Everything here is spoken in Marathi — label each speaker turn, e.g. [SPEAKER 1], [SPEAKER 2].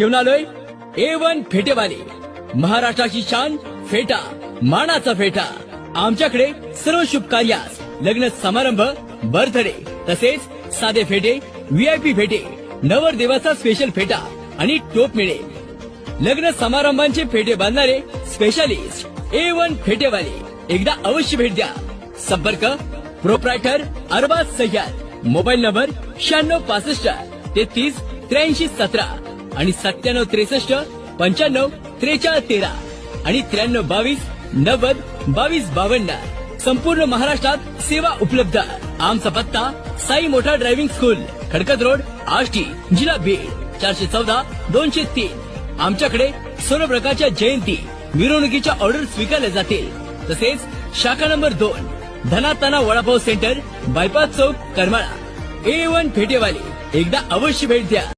[SPEAKER 1] घेऊन आलोय A1 फेटेवाले, महाराष्ट्राची शान फेटा, मानाचा फेटा। आमच्याकडे सर्व शुभ कार्यास, लग्न समारंभ, बर्थडे तसेच साधे फेटे, VIP फेटे, नवरदेवाचा स्पेशल फेटा आणि टोप मिळेल। लग्न समारंभांचे फेटे बांधणारे स्पेशालिस्ट A1 फेटेवाले, एकदा अवश्य भेट द्या। संपर्क proprietor Arbaz Sayyad, mobile number 9665 33 83 17 आणि 97 63 95 43 13 आणि 93 22 90 22 52। संपूर्ण महाराष्ट्रात सेवा उपलब्ध। आमचा पत्ता Sai motor driving school, Khadkat road, Ashti, जिल्हा बीड, 414 203। आमच्याकडे सर्व प्रकारच्या जयंती मिरवणुकीच्या ऑर्डर स्वीकारल्या जातील। तसेच शाखा नंबर 2, धनाताना वडापाव सेंटर, बायपास चौक, करमाळा। A1 फेटेवाले, एकदा अवश्य भेट द्या।